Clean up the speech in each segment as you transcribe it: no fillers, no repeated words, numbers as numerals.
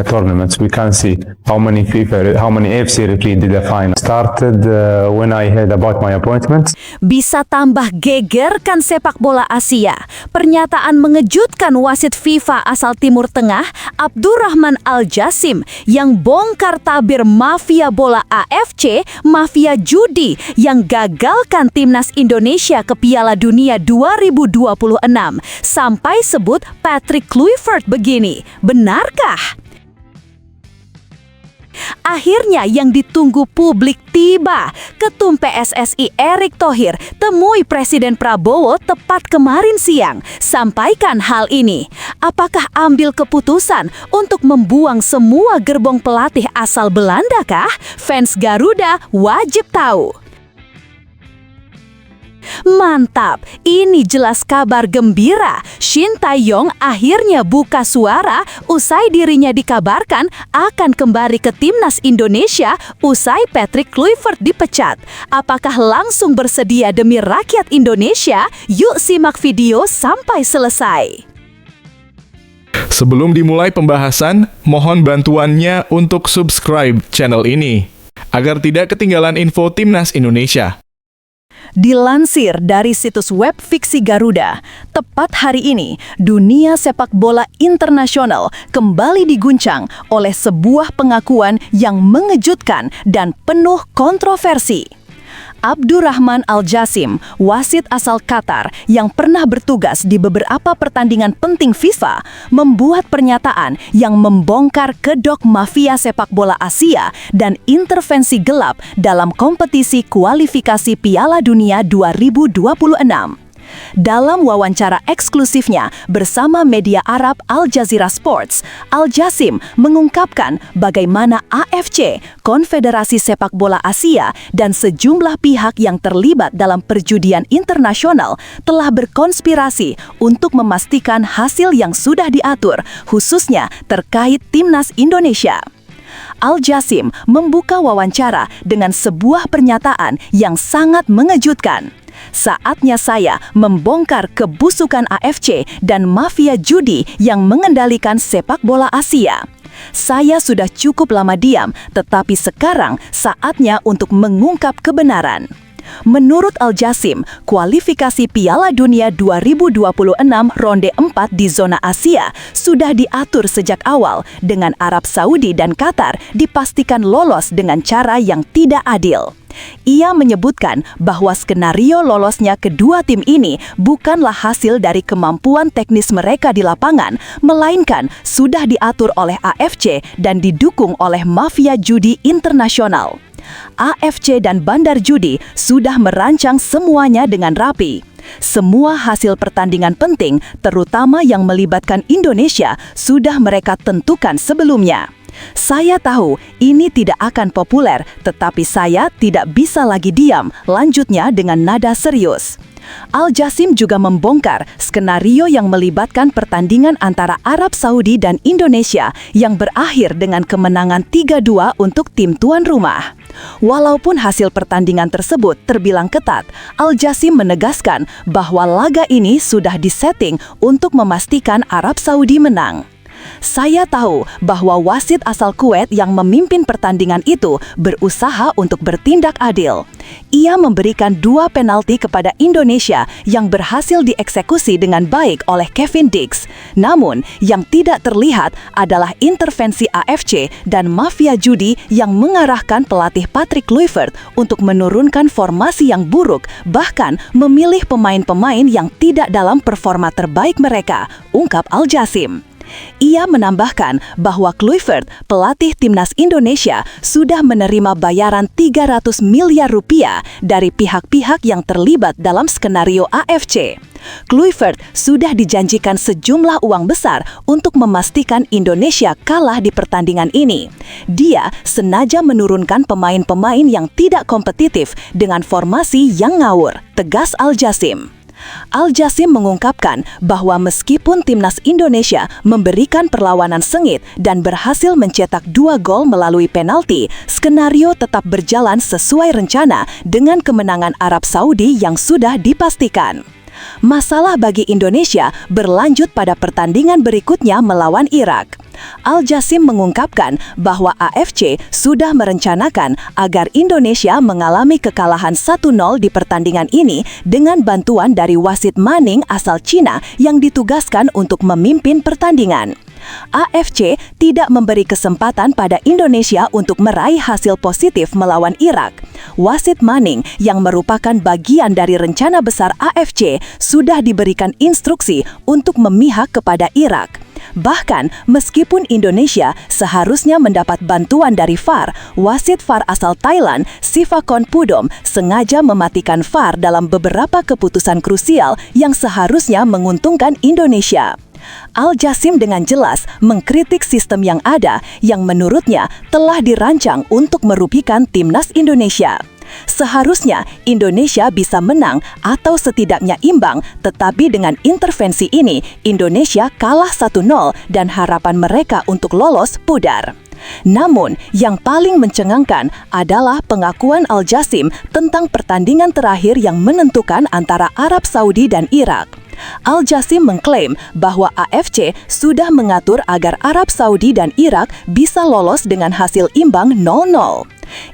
tournaments. We can see how many AFC referees did the final. Started when I heard about my appointment. Bisa tambah gegerkan sepak bola Asia. Pernyataan mengejutkan wasit FIFA asal Timur Tengah, Abdurrahman Al-Jassim, yang bongkar tabir mafia bola AFC, mafia judi yang gagalkan timnas Indonesia ke Piala Dunia 2026. Sampai sebut Patrick Kluivert begini, benarkah? Akhirnya yang ditunggu publik tiba. Ketum PSSI Erick Thohir temui Presiden Prabowo tepat kemarin siang. Sampaikan hal ini. Apakah ambil keputusan untuk membuang semua gerbong pelatih asal Belanda kah? Fans Garuda wajib tahu. Mantap, ini jelas kabar gembira. Shin Tae-yong akhirnya buka suara usai dirinya dikabarkan akan kembali ke timnas Indonesia usai Patrick Kluivert dipecat. Apakah langsung bersedia demi rakyat Indonesia? Yuk simak video sampai selesai. Sebelum dimulai pembahasan, mohon bantuannya untuk subscribe channel ini agar tidak ketinggalan info timnas Indonesia. Dilansir dari situs web Fiksi Garuda, tepat hari ini, dunia sepak bola internasional kembali diguncang oleh sebuah pengakuan yang mengejutkan dan penuh kontroversi. Abdurrahman Al-Jassim, wasit asal Qatar yang pernah bertugas di beberapa pertandingan penting FIFA, membuat pernyataan yang membongkar kedok mafia sepak bola Asia dan intervensi gelap dalam kompetisi kualifikasi Piala Dunia 2026. Dalam wawancara eksklusifnya bersama media Arab Al Jazeera Sports, Al-Jassim mengungkapkan bagaimana AFC, Konfederasi Sepak Bola Asia, dan sejumlah pihak yang terlibat dalam perjudian internasional telah berkonspirasi untuk memastikan hasil yang sudah diatur, khususnya terkait timnas Indonesia. Al-Jassim membuka wawancara dengan sebuah pernyataan yang sangat mengejutkan. Saatnya saya membongkar kebusukan AFC dan mafia judi yang mengendalikan sepak bola Asia. Saya sudah cukup lama diam, tetapi sekarang saatnya untuk mengungkap kebenaran. Menurut Al-Jassim, kualifikasi Piala Dunia 2026 ronde 4 di zona Asia sudah diatur sejak awal dengan Arab Saudi dan Qatar dipastikan lolos dengan cara yang tidak adil. Ia menyebutkan bahwa skenario lolosnya kedua tim ini bukanlah hasil dari kemampuan teknis mereka di lapangan, melainkan sudah diatur oleh AFC dan didukung oleh mafia judi internasional. AFC dan bandar judi sudah merancang semuanya dengan rapi. Semua hasil pertandingan penting, terutama yang melibatkan Indonesia, sudah mereka tentukan sebelumnya. Saya tahu ini tidak akan populer, tetapi saya tidak bisa lagi diam, lanjutnya dengan nada serius. Al-Jassim juga membongkar skenario yang melibatkan pertandingan antara Arab Saudi dan Indonesia yang berakhir dengan kemenangan 3-2 untuk tim tuan rumah. Walaupun hasil pertandingan tersebut terbilang ketat, Al-Jassim menegaskan bahwa laga ini sudah disetting untuk memastikan Arab Saudi menang. Saya tahu bahwa wasit asal Kuwait yang memimpin pertandingan itu berusaha untuk bertindak adil. Ia memberikan 2 penalti kepada Indonesia yang berhasil dieksekusi dengan baik oleh Kevin Dix. Namun, yang tidak terlihat adalah intervensi AFC dan mafia judi yang mengarahkan pelatih Patrick Kluivert untuk menurunkan formasi yang buruk, bahkan memilih pemain-pemain yang tidak dalam performa terbaik mereka, ungkap Al-Jassim. Ia menambahkan bahwa Kluivert, pelatih timnas Indonesia, sudah menerima bayaran 300 miliar rupiah dari pihak-pihak yang terlibat dalam skenario AFC. Kluivert sudah dijanjikan sejumlah uang besar untuk memastikan Indonesia kalah di pertandingan ini. Dia sengaja menurunkan pemain-pemain yang tidak kompetitif dengan formasi yang ngawur, tegas Al-Jassim. Al-Jassim mengungkapkan bahwa meskipun timnas Indonesia memberikan perlawanan sengit dan berhasil mencetak 2 gol melalui penalti, skenario tetap berjalan sesuai rencana dengan kemenangan Arab Saudi yang sudah dipastikan. Masalah bagi Indonesia berlanjut pada pertandingan berikutnya melawan Irak. Al Jasim mengungkapkan bahwa AFC sudah merencanakan agar Indonesia mengalami kekalahan 1-0 di pertandingan ini dengan bantuan dari wasit Manning asal Cina yang ditugaskan untuk memimpin pertandingan. AFC tidak memberi kesempatan pada Indonesia untuk meraih hasil positif melawan Irak. Wasit Manning yang merupakan bagian dari rencana besar AFC sudah diberikan instruksi untuk memihak kepada Irak. Bahkan, meskipun Indonesia seharusnya mendapat bantuan dari VAR, wasit VAR asal Thailand, Sivakon Pudom, sengaja mematikan VAR dalam beberapa keputusan krusial yang seharusnya menguntungkan Indonesia. Al Jasim dengan jelas mengkritik sistem yang ada yang menurutnya telah dirancang untuk merugikan timnas Indonesia. Seharusnya Indonesia bisa menang atau setidaknya imbang, tetapi dengan intervensi ini Indonesia kalah 1-0 dan harapan mereka untuk lolos pudar. Namun, yang paling mencengangkan adalah pengakuan Al Jasim tentang pertandingan terakhir yang menentukan antara Arab Saudi dan Irak. Al Jasim mengklaim bahwa AFC sudah mengatur agar Arab Saudi dan Irak bisa lolos dengan hasil imbang 0-0.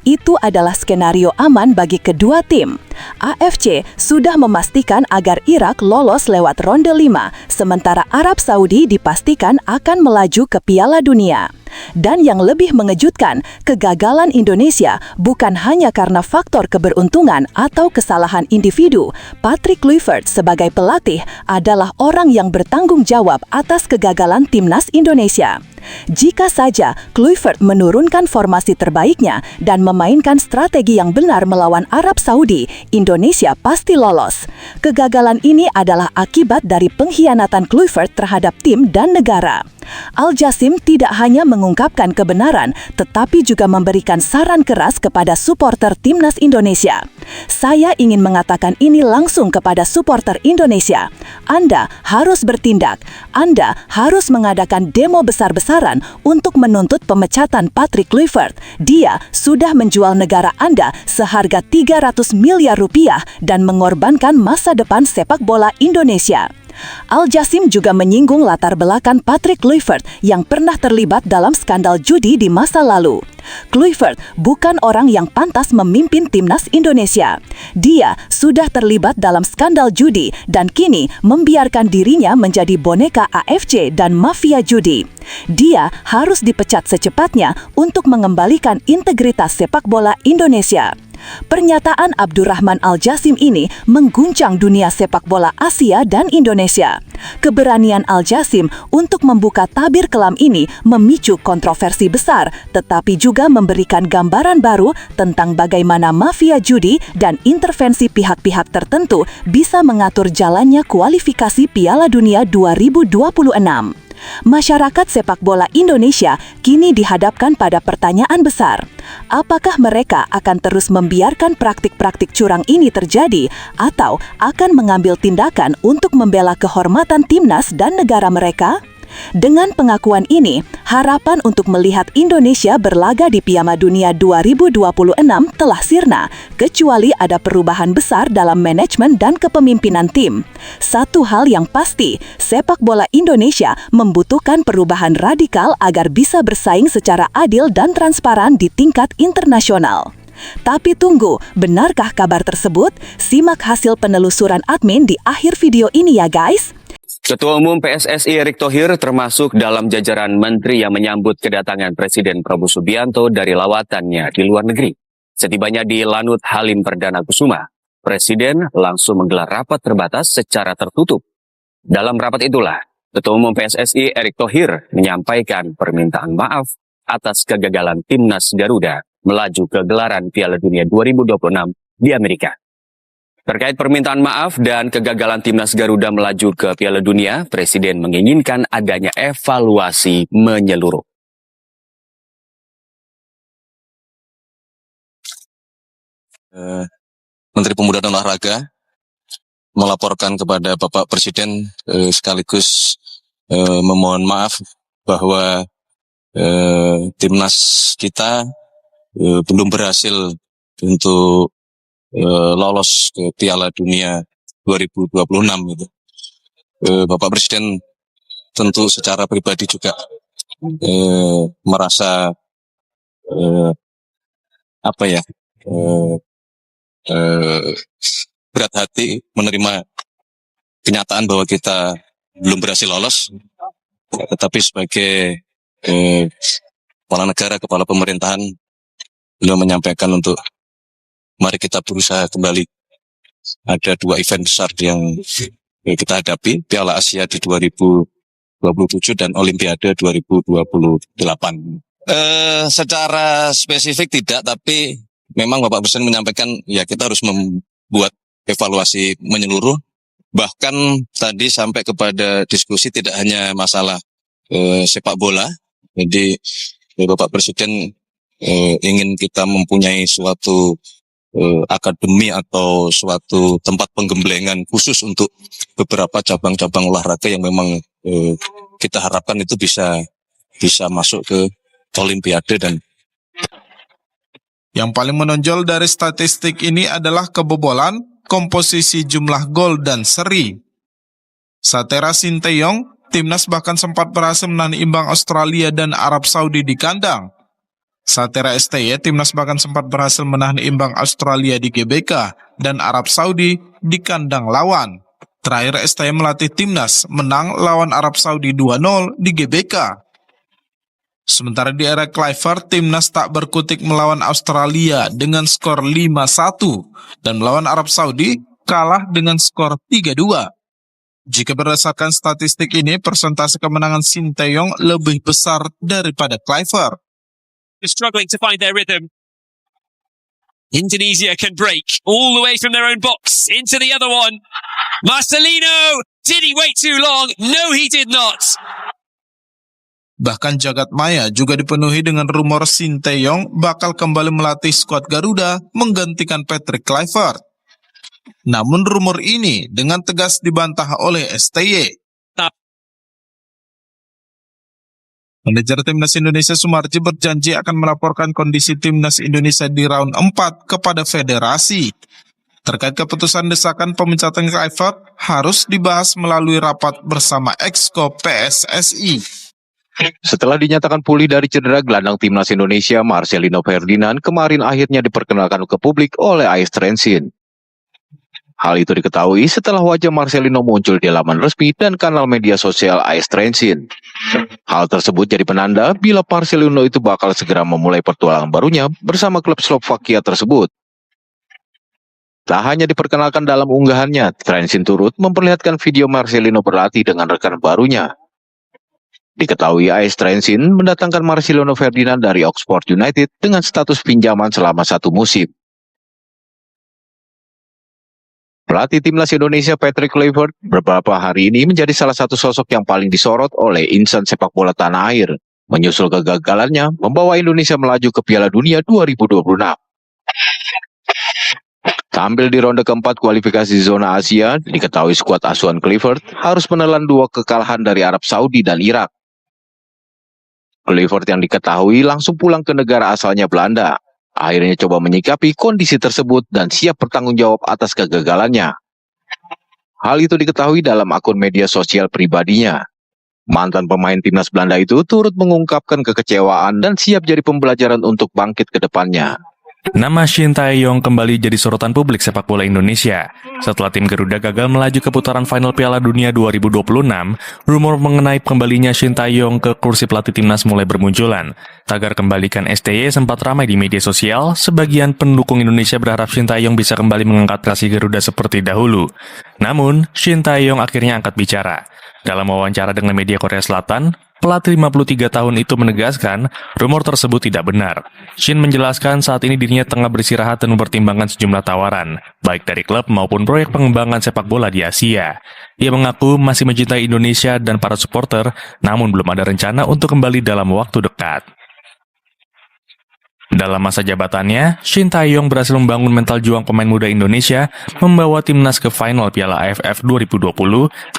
Itu adalah skenario aman bagi kedua tim. AFC sudah memastikan agar Irak lolos lewat ronde 5, sementara Arab Saudi dipastikan akan melaju ke Piala Dunia. Dan yang lebih mengejutkan, kegagalan Indonesia bukan hanya karena faktor keberuntungan atau kesalahan individu. Patrick Kluivert sebagai pelatih adalah orang yang bertanggung jawab atas kegagalan timnas Indonesia. Jika saja Kluivert menurunkan formasi terbaiknya dan memainkan strategi yang benar melawan Arab Saudi, Indonesia pasti lolos. Kegagalan ini adalah akibat dari pengkhianatan Kluivert terhadap tim dan negara. Al Jasim tidak hanya mengungkapkan kebenaran, tetapi juga memberikan saran keras kepada supporter timnas Indonesia. Saya ingin mengatakan ini langsung kepada supporter Indonesia. Anda harus bertindak. Anda harus mengadakan demo besar-besaran untuk menuntut pemecatan Patrick Kluivert. Dia sudah menjual negara Anda seharga 300 miliar rupiah dan mengorbankan masa depan sepak bola Indonesia. Al Jasim juga menyinggung latar belakang Patrick Kluivert yang pernah terlibat dalam skandal judi di masa lalu. Kluivert bukan orang yang pantas memimpin timnas Indonesia. Dia sudah terlibat dalam skandal judi dan kini membiarkan dirinya menjadi boneka AFC dan mafia judi. Dia harus dipecat secepatnya untuk mengembalikan integritas sepak bola Indonesia. Pernyataan Abdurrahman Al Jasim ini mengguncang dunia sepak bola Asia dan Indonesia. Keberanian Al Jasim untuk membuka tabir kelam ini memicu kontroversi besar, tetapi juga memberikan gambaran baru tentang bagaimana mafia judi dan intervensi pihak-pihak tertentu bisa mengatur jalannya kualifikasi Piala Dunia 2026. Masyarakat sepak bola Indonesia kini dihadapkan pada pertanyaan besar. Apakah mereka akan terus membiarkan praktik-praktik curang ini terjadi atau akan mengambil tindakan untuk membela kehormatan timnas dan negara mereka? Dengan pengakuan ini, harapan untuk melihat Indonesia berlaga di Piala Dunia 2026 telah sirna, kecuali ada perubahan besar dalam manajemen dan kepemimpinan tim. Satu hal yang pasti, sepak bola Indonesia membutuhkan perubahan radikal agar bisa bersaing secara adil dan transparan di tingkat internasional. Tapi tunggu, benarkah kabar tersebut? Simak hasil penelusuran admin di akhir video ini ya guys. Ketua Umum PSSI Erick Thohir termasuk dalam jajaran menteri yang menyambut kedatangan Presiden Prabowo Subianto dari lawatannya di luar negeri. Setibanya di Lanut Halim Perdana Kusuma, Presiden langsung menggelar rapat terbatas secara tertutup. Dalam rapat itulah, Ketua Umum PSSI Erick Thohir menyampaikan permintaan maaf atas kegagalan Timnas Garuda melaju ke gelaran Piala Dunia 2026 di Amerika. Terkait permintaan maaf dan kegagalan Timnas Garuda melaju ke Piala Dunia, Presiden menginginkan adanya evaluasi menyeluruh. Menteri Pemuda dan Olahraga melaporkan kepada Bapak Presiden sekaligus memohon maaf bahwa timnas kita belum berhasil untuk lolos ke Piala Dunia 2026 gitu. Bapak Presiden tentu secara pribadi juga merasa berat hati menerima kenyataan bahwa kita belum berhasil lolos, tetapi sebagai kepala negara, kepala pemerintahan, beliau menyampaikan untuk mari kita berusaha kembali. Ada 2 event besar yang kita hadapi, Piala Asia di 2027 dan Olimpiade 2028. Secara spesifik tidak, tapi memang Bapak Presiden menyampaikan ya kita harus membuat evaluasi menyeluruh. Bahkan tadi sampai kepada diskusi tidak hanya masalah sepak bola. Jadi Bapak Presiden ingin kita mempunyai suatu akademi atau suatu tempat penggemblengan khusus untuk beberapa cabang-cabang olahraga yang memang kita harapkan itu bisa masuk ke Olimpiade. Dan yang paling menonjol dari statistik ini adalah kebobolan, komposisi jumlah gol dan seri. Satera Sinteyong, timnas bahkan sempat berhasil menahan imbang Australia dan Arab Saudi di kandang. Satera STY, timnas bahkan sempat berhasil menahan imbang Australia di GBK dan Arab Saudi di kandang lawan. Terakhir STY melatih timnas menang lawan Arab Saudi 2-0 di GBK. Sementara di era Kluivert, timnas tak berkutik melawan Australia dengan skor 5-1 dan melawan Arab Saudi kalah dengan skor 3-2. Jika berdasarkan statistik ini, persentase kemenangan Sinteyong lebih besar daripada Kluivert. Struggling to find their rhythm. Indonesia can break all the way from their own box into the other one. Marcelino, did he wait too long? No, he did not. Bahkan jagat maya juga dipenuhi dengan rumor Sinteyong bakal kembali melatih skuad Garuda menggantikan Patrick Kluivert. Namun rumor ini dengan tegas dibantah oleh STY. Manajer Timnas Indonesia Sumarji berjanji akan melaporkan kondisi Timnas Indonesia di round 4 kepada federasi. Terkait keputusan desakan pemecatan Kluivert harus dibahas melalui rapat bersama Exco PSSI. Setelah dinyatakan pulih dari cedera, gelandang Timnas Indonesia Marcelino Ferdinand kemarin akhirnya diperkenalkan ke publik oleh AS Trenčín. Hal itu diketahui setelah wajah Marcelino muncul di laman resmi dan kanal media sosial AS Trenčín. Hal tersebut jadi penanda bila Marcelino itu bakal segera memulai pertualangan barunya bersama klub Slovakia tersebut. Tak hanya diperkenalkan dalam unggahannya, Trenčín turut memperlihatkan video Marcelino berlatih dengan rekan barunya. Diketahui AS Trenčín mendatangkan Marcelino Ferdinand dari Oxford United dengan status pinjaman selama 1 musim. Pelatih Timnas Indonesia Patrick Kluivert beberapa hari ini menjadi salah satu sosok yang paling disorot oleh insan sepak bola tanah air, menyusul kegagalannya membawa Indonesia melaju ke Piala Dunia 2026. Tampil di ronde keempat kualifikasi zona Asia, diketahui skuad asuhan Kluivert harus menelan 2 kekalahan dari Arab Saudi dan Irak. Kluivert yang diketahui langsung pulang ke negara asalnya Belanda. Akhirnya coba menyikapi kondisi tersebut dan siap bertanggung jawab atas kegagalannya. Hal itu diketahui dalam akun media sosial pribadinya. Mantan pemain timnas Belanda itu turut mengungkapkan kekecewaan dan siap jadi pembelajaran untuk bangkit ke depannya. Nama Shin Tae-yong kembali jadi sorotan publik sepak bola Indonesia. Setelah tim Garuda gagal melaju ke putaran final Piala Dunia 2026, rumor mengenai kembalinya Shin Tae-yong ke kursi pelatih timnas mulai bermunculan. Tagar kembalikan STY sempat ramai di media sosial, sebagian pendukung Indonesia berharap Shin Tae-yong bisa kembali mengangkat prestasi Garuda seperti dahulu. Namun, Shin Tae-yong akhirnya angkat bicara. Dalam wawancara dengan media Korea Selatan, pelatih 53 tahun itu menegaskan rumor tersebut tidak benar. Shin menjelaskan saat ini dirinya tengah beristirahat dan mempertimbangkan sejumlah tawaran, baik dari klub maupun proyek pengembangan sepak bola di Asia. Ia mengaku masih mencintai Indonesia dan para supporter, namun belum ada rencana untuk kembali dalam waktu dekat. Dalam masa jabatannya, Shin Tae-yong berhasil membangun mental juang pemain muda Indonesia, membawa timnas ke final Piala AFF 2020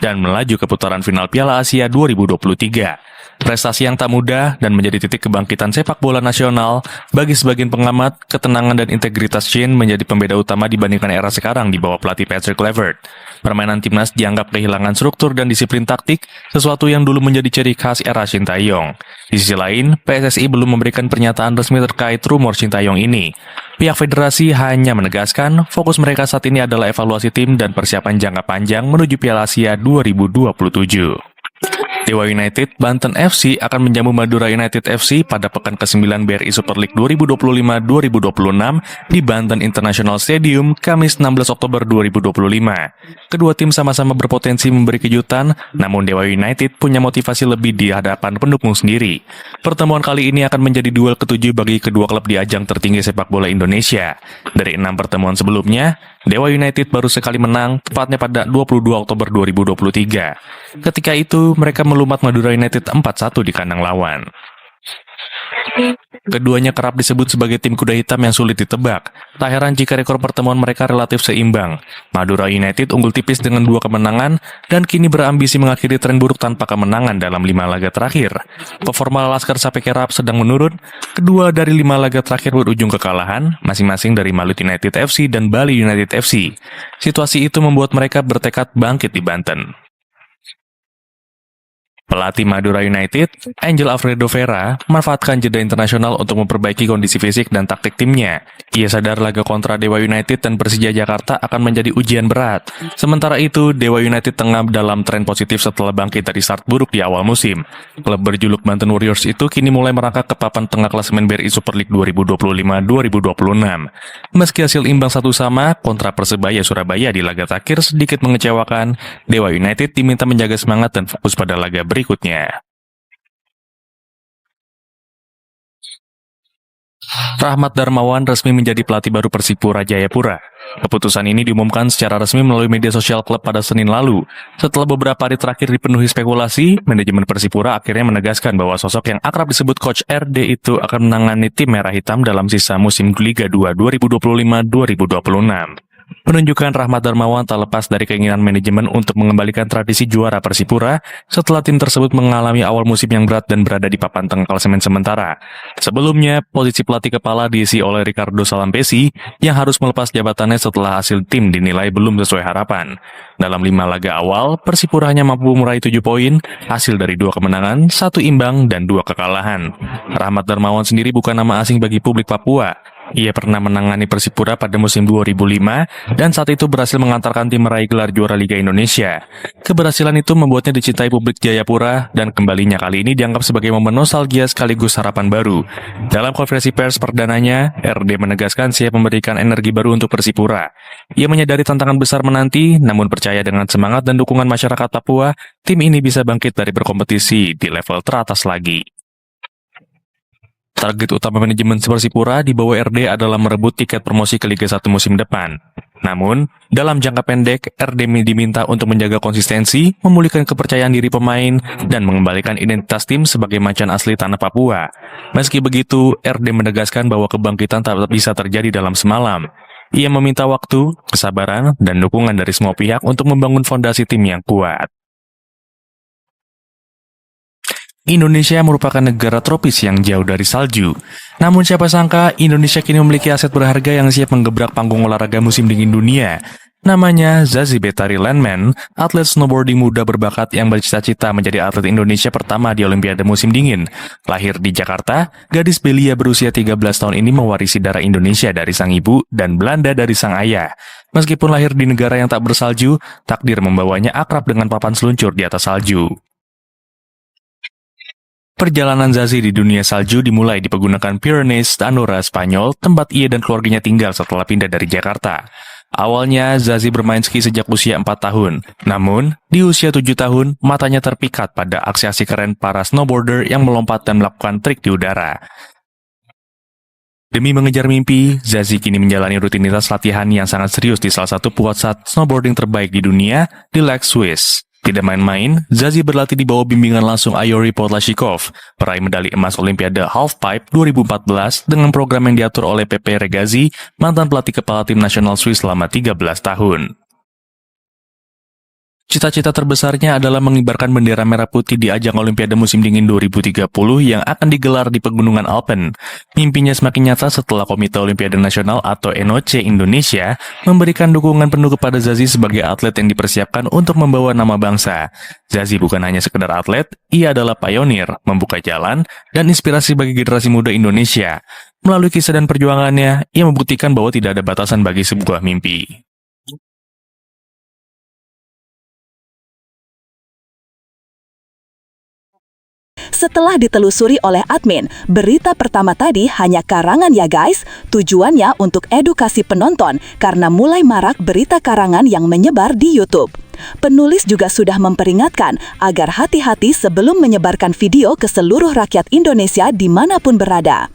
dan melaju ke putaran final Piala Asia 2023. Prestasi yang tak mudah dan menjadi titik kebangkitan sepak bola nasional, bagi sebagian pengamat, ketenangan dan integritas Shane menjadi pembeda utama dibandingkan era sekarang di bawah pelatih Patrick Kluivert. Permainan timnas dianggap kehilangan struktur dan disiplin taktik, sesuatu yang dulu menjadi ciri khas era Sintayong. Di sisi lain, PSSI belum memberikan pernyataan resmi terkait rumor Sintayong ini. Pihak federasi hanya menegaskan fokus mereka saat ini adalah evaluasi tim dan persiapan jangka panjang menuju Piala Asia 2027. Dewa United Banten FC akan menjamu Madura United FC pada pekan ke-9 BRI Super League 2025-2026 di Banten International Stadium, Kamis 16 Oktober 2025. Kedua tim sama-sama berpotensi memberi kejutan, namun Dewa United punya motivasi lebih di hadapan pendukung sendiri. Pertemuan kali ini akan menjadi duel ketujuh bagi kedua klub di ajang tertinggi sepak bola Indonesia. Dari 6 pertemuan sebelumnya, Dewa United baru sekali menang, tepatnya pada 22 Oktober 2023. Ketika itu, mereka melumat Madura United 4-1 di kandang lawan. Keduanya kerap disebut sebagai tim kuda hitam yang sulit ditebak. Tak heran jika rekor pertemuan mereka relatif seimbang. Madura United unggul tipis dengan 2 kemenangan dan kini berambisi mengakhiri tren buruk tanpa kemenangan dalam 5 laga terakhir. Performa Laskar Sape Kerap sedang menurun. Kedua dari 5 laga terakhir berujung kekalahan, masing-masing dari Malut United FC dan Bali United FC. Situasi itu membuat mereka bertekad bangkit di Banten. Pelatih Madura United, Angel Alfredo Vera, memanfaatkan jeda internasional untuk memperbaiki kondisi fisik dan taktik timnya. Ia sadar laga kontra Dewa United dan Persija Jakarta akan menjadi ujian berat. Sementara itu, Dewa United tengah dalam tren positif setelah bangkit dari start buruk di awal musim. Klub berjuluk Banten Warriors itu kini mulai merangkak ke papan tengah klasemen BRI Super League 2025-2026. Meski hasil imbang 1-1 kontra Persebaya Surabaya di laga terakhir sedikit mengecewakan, Dewa United diminta menjaga semangat dan fokus pada laga berikutnya. Rahmat Darmawan resmi menjadi pelatih baru Persipura Jayapura. Keputusan ini diumumkan secara resmi melalui media sosial klub pada Senin lalu. Setelah beberapa hari terakhir dipenuhi spekulasi, manajemen Persipura akhirnya menegaskan bahwa sosok yang akrab disebut Coach RD itu akan menangani tim Merah Hitam dalam sisa musim Liga 2 2025-2026. Menunjukkan Rahmat Darmawan tak lepas dari keinginan manajemen untuk mengembalikan tradisi juara Persipura setelah tim tersebut mengalami awal musim yang berat dan berada di papan tengah klasemen sementara. Sebelumnya, posisi pelatih kepala diisi oleh Ricardo Salampesi yang harus melepas jabatannya setelah hasil tim dinilai belum sesuai harapan. Dalam 5 laga awal, Persipura hanya mampu meraih 7 poin, hasil dari 2 kemenangan, 1 imbang, dan 2 kekalahan. Rahmat Darmawan sendiri bukan nama asing bagi publik Papua. Ia pernah menangani Persipura pada musim 2005 dan saat itu berhasil mengantarkan tim meraih gelar juara Liga Indonesia. Keberhasilan itu membuatnya dicintai publik Jayapura dan kembalinya kali ini dianggap sebagai momen nostalgia sekaligus harapan baru. Dalam konferensi pers perdananya, RD menegaskan siap memberikan energi baru untuk Persipura. Ia menyadari tantangan besar menanti, namun percaya dengan semangat dan dukungan masyarakat Papua, tim ini bisa bangkit dari berkompetisi di level teratas lagi. Target utama manajemen Persipura di bawah RD adalah merebut tiket promosi ke Liga 1 musim depan. Namun, dalam jangka pendek, RD diminta untuk menjaga konsistensi, memulihkan kepercayaan diri pemain, dan mengembalikan identitas tim sebagai macan asli tanah Papua. Meski begitu, RD menegaskan bahwa kebangkitan tak bisa terjadi dalam semalam. Ia meminta waktu, kesabaran, dan dukungan dari semua pihak untuk membangun fondasi tim yang kuat. Indonesia merupakan negara tropis yang jauh dari salju. Namun siapa sangka Indonesia kini memiliki aset berharga yang siap menggebrak panggung olahraga musim dingin dunia. Namanya Zazie Betari Landman, atlet snowboarding muda berbakat yang bercita-cita menjadi atlet Indonesia pertama di Olimpiade musim dingin. Lahir di Jakarta, gadis belia berusia 13 tahun ini mewarisi darah Indonesia dari sang ibu dan Belanda dari sang ayah. Meskipun lahir di negara yang tak bersalju, takdir membawanya akrab dengan papan seluncur di atas salju. Perjalanan Zazie di dunia salju dimulai di pegunungan Pyrenees, Andorra, Spanyol, tempat ia dan keluarganya tinggal setelah pindah dari Jakarta. Awalnya, Zazie bermain ski sejak usia 4 tahun. Namun, di usia 7 tahun, matanya terpikat pada aksi-aksi keren para snowboarder yang melompat dan melakukan trik di udara. Demi mengejar mimpi, Zazie kini menjalani rutinitas latihan yang sangat serius di salah satu pusat snowboarding terbaik di dunia, di Lake Swiss. Tidak main-main, Zazie berlatih di bawah bimbingan langsung Ayori Podlashikov, peraih medali emas Olimpiade Halfpipe 2014 dengan program yang diatur oleh Pepe Regazi, mantan pelatih kepala tim nasional Swiss selama 13 tahun. Cita-cita terbesarnya adalah mengibarkan bendera merah putih di ajang Olimpiade musim dingin 2030 yang akan digelar di Pegunungan Alpen. Mimpinya semakin nyata setelah Komite Olimpiade Nasional atau NOC Indonesia memberikan dukungan penuh kepada Zazi sebagai atlet yang dipersiapkan untuk membawa nama bangsa. Zazi bukan hanya sekedar atlet, ia adalah pionir, membuka jalan, dan inspirasi bagi generasi muda Indonesia. Melalui kisah dan perjuangannya, ia membuktikan bahwa tidak ada batasan bagi sebuah mimpi. Setelah ditelusuri oleh admin, berita pertama tadi hanya karangan ya guys. Tujuannya untuk edukasi penonton karena mulai marak berita karangan yang menyebar di YouTube. Penulis juga sudah memperingatkan agar hati-hati sebelum menyebarkan video ke seluruh rakyat Indonesia dimanapun berada.